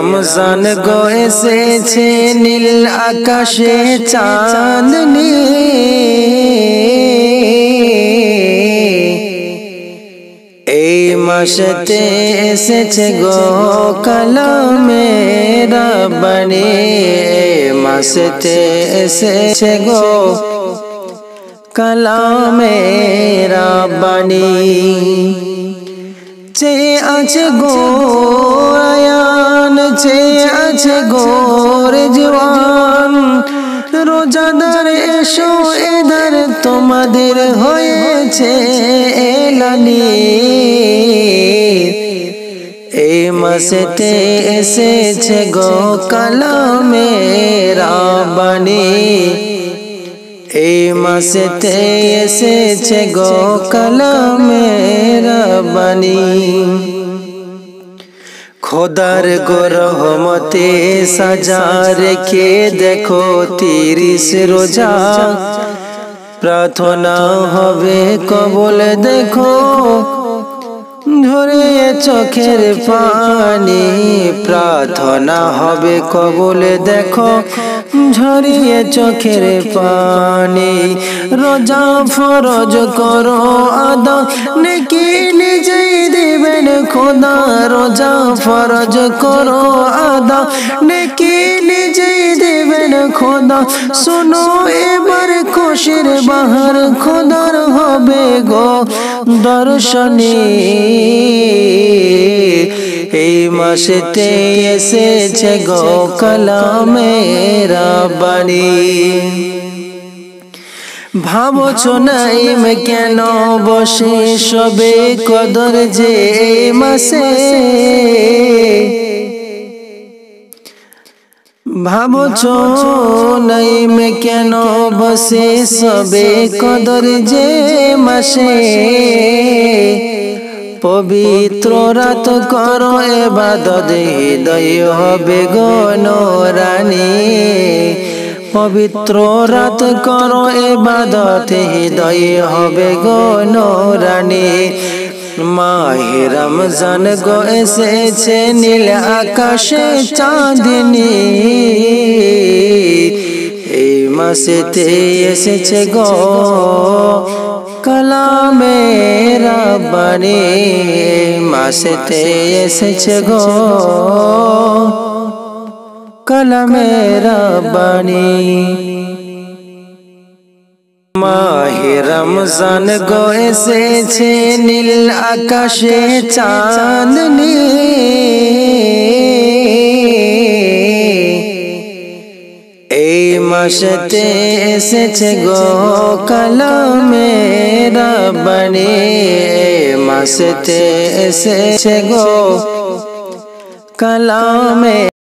রমজান গো এসেছে নীল আকাশে চাঁদনি এই মাসেতে এসেছে গো কালামে রাব্বানি এই মাসেতে এসেছে গো কালামে রাব্বানি চেয়ে আছে গো আয়ান চেয়ে আছে গো রেজওয়ান রোজাদার এসো এদার তোমাদের হয়েছে এলানি এই মাসেতে এসেছে গো কালামে রাব্বানি এই মাসেতে এসেছে গো কালামে রাব্বানি খোদার গো রহমতে সাজা রেখে দেখো 30 রোজা প্রার্থনা হবে কবুল দেখো ঝরে চোখের পানি প্রার্থনা হবে কবুল দেখো ঝরিয়ে চোখের পানি রোজা ফরজ করো আদা নেকি নিজেই দিবেন খোদা রোজা ফরজ করো আদা নেকি নিজেই দিবেন খোদা শোনো এবার খুশির বাহার খোদার হবে গো দর্শনী এই মাসেতে এসেছে গো কালামে রাব্বানি ভাবছো নাইম কেন বসে সবে কদর যে মাসে ভাবছো নাইম কেন বসে সবে কদর যে মাসে পবিত্র রাত করো ইবাদত হৃদয় হবে গো নূরানী পবিত্র রাত করো ইবাদত হৃদয় হবে গো নূরানী মাহে রমজান গো এসেছে নীল আকাশে চাঁদনি এই মাসেতে এসেছে গো কালামে রাব্বানি মাসেতে এসেছে গো কালামে রাব্বানি মাহে রমজান গো এসেছে নীল আকাশে চাঁদনি এই মাসেতে এসেছে গো কালামে রাব্বানি মাসেতে এসেছে গো কালামে